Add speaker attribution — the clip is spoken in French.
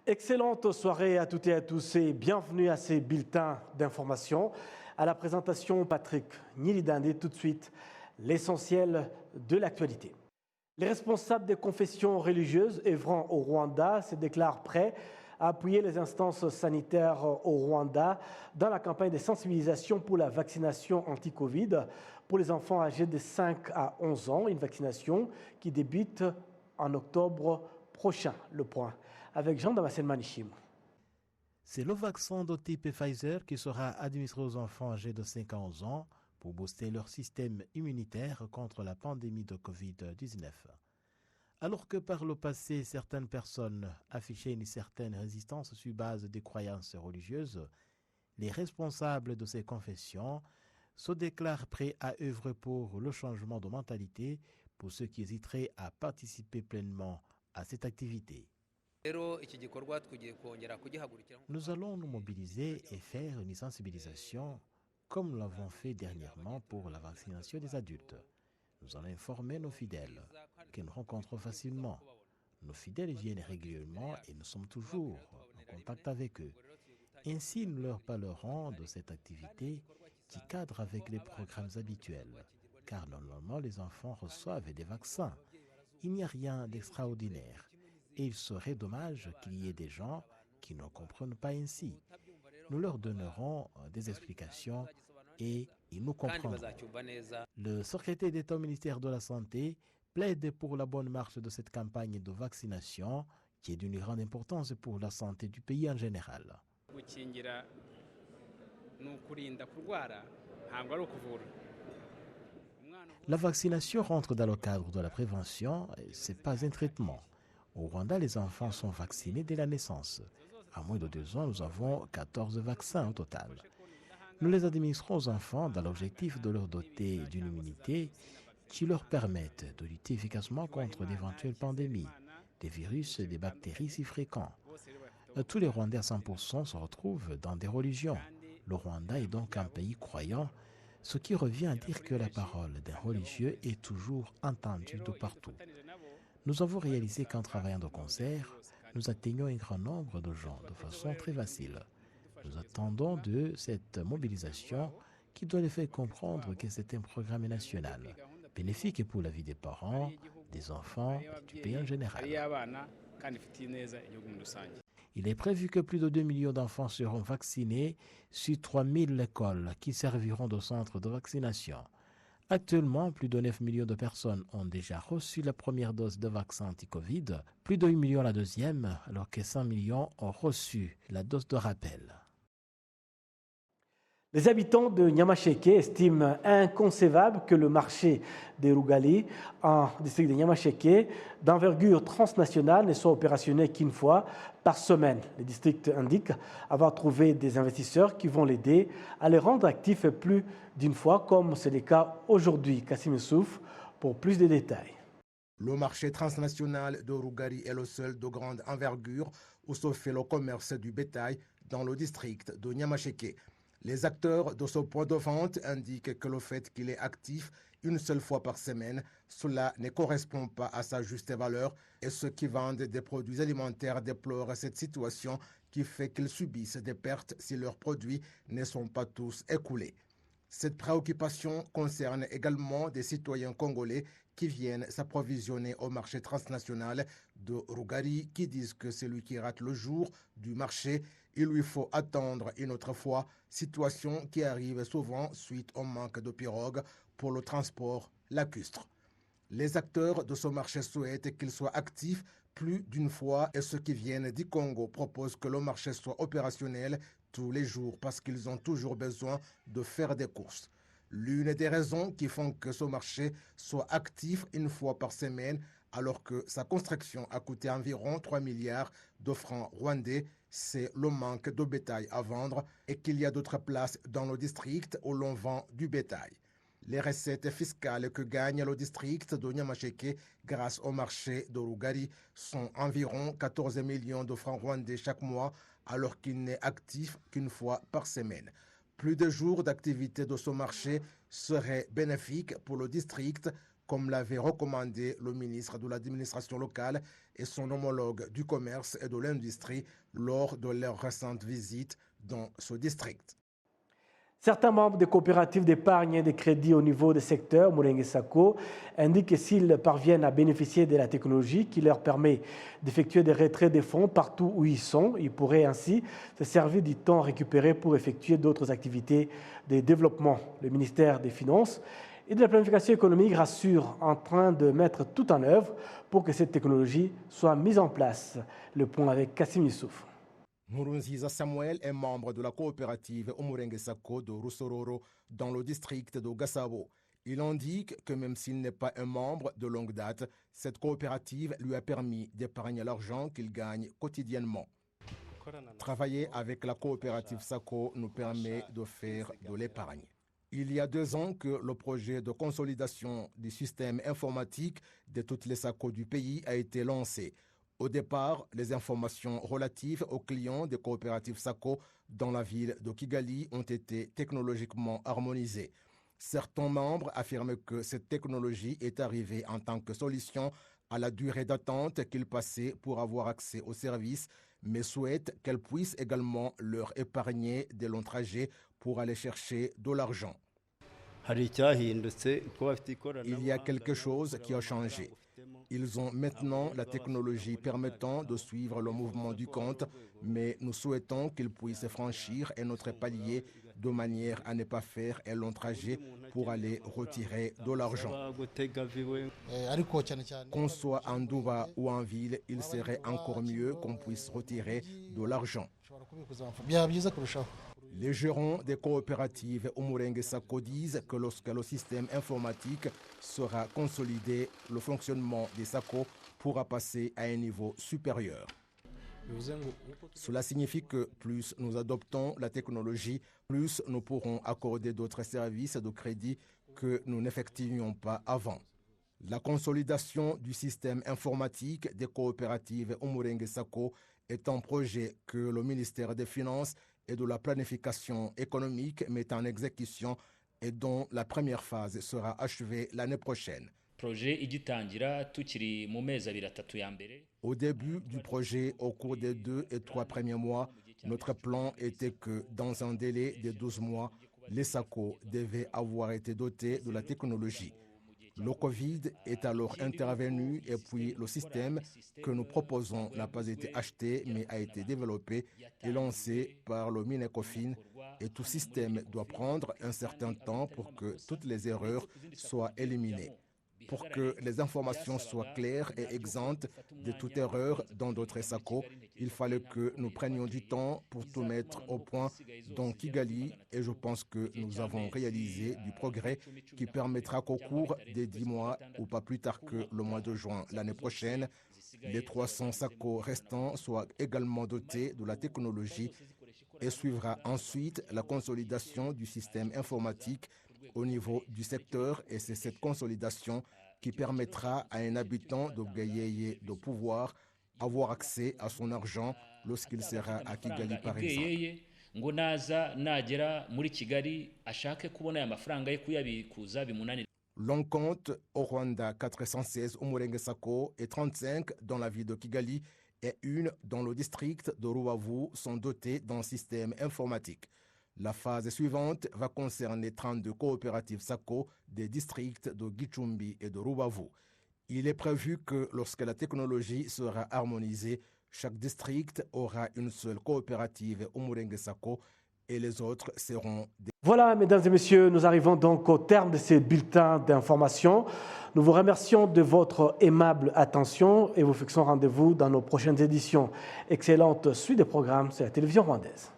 Speaker 1: Excellente soirée à toutes et à tous et bienvenue à ces bulletins d'information. À la présentation, Patrick Nilidande, tout de suite, l'essentiel de l'actualité. Les responsables des confessions religieuses œuvrant au Rwanda se déclarent prêts à appuyer les instances sanitaires au Rwanda dans la campagne de sensibilisation pour la vaccination anti-Covid pour les enfants âgés de 5 à 11 ans, une vaccination qui débute en octobre prochain. Le point avec Jean-Damascène Manichim.
Speaker 2: C'est le vaccin de type Pfizer qui sera administré aux enfants âgés de 5 à 11 ans pour booster leur système immunitaire contre la pandémie de Covid-19. Alors que par le passé, certaines personnes affichaient une certaine résistance sur base des croyances religieuses, les responsables de ces confessions se déclarent prêts à œuvrer pour le changement de mentalité pour ceux qui hésiteraient à participer pleinement à cette activité. Nous allons nous mobiliser et faire une sensibilisation comme nous l'avons fait dernièrement pour la vaccination des adultes. Nous allons informer nos fidèles que nous rencontrons facilement. Nos fidèles viennent régulièrement et nous sommes toujours en contact avec eux. Ainsi, nous leur parlerons de cette activité qui cadre avec les programmes habituels, car normalement les enfants reçoivent des vaccins. Il n'y a rien d'extraordinaire. Et il serait dommage qu'il y ait des gens qui ne comprennent pas ainsi. Nous leur donnerons des explications et ils nous comprendront. Le secrétaire d'État au ministère de la Santé plaide pour la bonne marche de cette campagne de vaccination qui est d'une grande importance pour la santé du pays en général. La vaccination rentre dans le cadre de la prévention, ce n'est pas un traitement. Au Rwanda, les enfants sont vaccinés dès la naissance. À moins de 2 ans, nous avons 14 vaccins au total. Nous les administrons aux enfants dans l'objectif de leur doter d'une immunité qui leur permette de lutter efficacement contre d'éventuelles pandémies, des virus et des bactéries si fréquents. Tous les Rwandais à 100% se retrouvent dans des religions. Le Rwanda est donc un pays croyant, ce qui revient à dire que la parole d'un religieux est toujours entendue de partout. Nous avons réalisé qu'en travaillant de concert, nous atteignons un grand nombre de gens de façon très facile. Nous attendons de cette mobilisation qui doit les faire comprendre que c'est un programme national, bénéfique pour la vie des parents, des enfants et du pays en général. Il est prévu que plus de 2 millions d'enfants seront vaccinés sur 3 000 écoles qui serviront de centres de vaccination. Actuellement, plus de 9 millions de personnes ont déjà reçu la première dose de vaccin anti-Covid, plus de 8 millions la deuxième, alors que 100 millions ont reçu la dose de rappel.
Speaker 1: Les habitants de Nyamasheke estiment inconcevable que le marché des Rugali, en district de Nyamasheke, d'envergure transnationale, ne soit opérationnel qu'une fois par semaine. Le district indique avoir trouvé des investisseurs qui vont l'aider à les rendre actifs plus d'une fois, comme c'est le cas aujourd'hui. Kassim Souf pour plus de détails.
Speaker 3: Le marché transnational de Rugari est le seul de grande envergure où se fait le commerce du bétail dans le district de Nyamasheke. Les acteurs de ce point de vente indiquent que le fait qu'il est actif une seule fois par semaine, cela ne correspond pas à sa juste valeur et ceux qui vendent des produits alimentaires déplorent cette situation qui fait qu'ils subissent des pertes si leurs produits ne sont pas tous écoulés. Cette préoccupation concerne également des citoyens congolais qui viennent s'approvisionner au marché transnational de Rugari qui disent que celui qui rate le jour du marché, il lui faut attendre une autre fois, situation qui arrive souvent suite au manque de pirogues pour le transport lacustre. Les acteurs de ce marché souhaitent qu'il soit actif plus d'une fois et ceux qui viennent du Congo proposent que le marché soit opérationnel tous les jours parce qu'ils ont toujours besoin de faire des courses. L'une des raisons qui font que ce marché soit actif une fois par semaine alors que sa construction a coûté environ 3 milliards de francs rwandais, c'est le manque de bétail à vendre et qu'il y a d'autres places dans le district où l'on vend du bétail. Les recettes fiscales que gagne le district de Nyamasheke grâce au marché de Rugari sont environ 14 millions de francs rwandais chaque mois alors qu'il n'est actif qu'une fois par semaine. Plus de jours d'activité de ce marché seraient bénéfiques pour le district comme l'avait recommandé le ministre de l'administration locale et son homologue du commerce et de l'industrie lors de leur récente visite dans ce district.
Speaker 1: Certains membres des coopératives d'épargne et de crédit au niveau des secteurs Mourengue Sako indiquent que s'ils parviennent à bénéficier de la technologie qui leur permet d'effectuer des retraits des fonds partout où ils sont, ils pourraient ainsi se servir du temps récupéré pour effectuer d'autres activités de développement. Le ministère des Finances et de la Planification économique rassure en train de mettre tout en œuvre pour que cette technologie soit mise en place. Le point avec Kassim Youssouf.
Speaker 3: Nkurunziza Samuel est membre de la coopérative Umurenge Sako de Rusororo dans le district de Gasabo. Il indique que même s'il n'est pas un membre de longue date, cette coopérative lui a permis d'épargner l'argent qu'il gagne quotidiennement. Travailler avec la coopérative Sako nous permet de faire de l'épargne. Il y a 2 ans que le projet de consolidation du système informatique de toutes les Sako du pays a été lancé. Au départ, les informations relatives aux clients des coopératives Sako dans la ville de Kigali ont été technologiquement harmonisées. Certains membres affirment que cette technologie est arrivée en tant que solution à la durée d'attente qu'ils passaient pour avoir accès aux services, mais souhaitent qu'elle puisse également leur épargner des longs trajets pour aller chercher de l'argent. Il y a quelque chose qui a changé. Ils ont maintenant la technologie permettant de suivre le mouvement du compte, mais nous souhaitons qu'ils puissent franchir un autre palier de manière à ne pas faire un long trajet pour aller retirer de l'argent. Qu'on soit en Douva ou en ville, il serait encore mieux qu'on puisse retirer de l'argent. Les gérants des coopératives Umurenge Sako disent que lorsque le système informatique sera consolidé, le fonctionnement des Sako pourra passer à un niveau supérieur. Cela signifie que plus nous adoptons la technologie, plus nous pourrons accorder d'autres services de crédit que nous n'effectuions pas avant. La consolidation du système informatique des coopératives Umurenge Sako est un projet que le ministère des Finances et de la planification économique met en exécution et dont la première phase sera achevée l'année prochaine. Au début du projet, au cours des 2 et 3 premiers mois, notre plan était que dans un délai de 12 mois, les Sako devaient avoir été dotés de la technologie. Le Covid est alors intervenu et puis le système que nous proposons n'a pas été acheté mais a été développé et lancé par le Minecofin et tout système doit prendre un certain temps pour que toutes les erreurs soient éliminées. Pour que les informations soient claires et exemptes de toute erreur dans d'autres Sako, il fallait que nous prenions du temps pour tout mettre au point dans Kigali et je pense que nous avons réalisé du progrès qui permettra qu'au cours des 10 mois ou pas plus tard que le mois de juin l'année prochaine, les 300 Sako restants soient également dotés de la technologie et suivra ensuite la consolidation du système informatique au niveau du secteur et c'est cette consolidation qui permettra à un habitant de Gayeye de pouvoir avoir accès à son argent lorsqu'il sera à Kigali par exemple. L'on compte au Rwanda 416 Umurenge Sako et 35 dans la ville de Kigali et 1 dans le district de Rubavu sont dotés d'un système informatique. La phase suivante va concerner 32 coopératives Sako des districts de Gichumbi et de Rubavu. Il est prévu que lorsque la technologie sera harmonisée, chaque district aura une seule coopérative Umurenge Sako et les autres seront des...
Speaker 1: Voilà, mesdames et messieurs, nous arrivons donc au terme de ces bulletins d'information. Nous vous remercions de votre aimable attention et vous fixons rendez-vous dans nos prochaines éditions. Excellente suite de programmes sur la télévision rwandaise.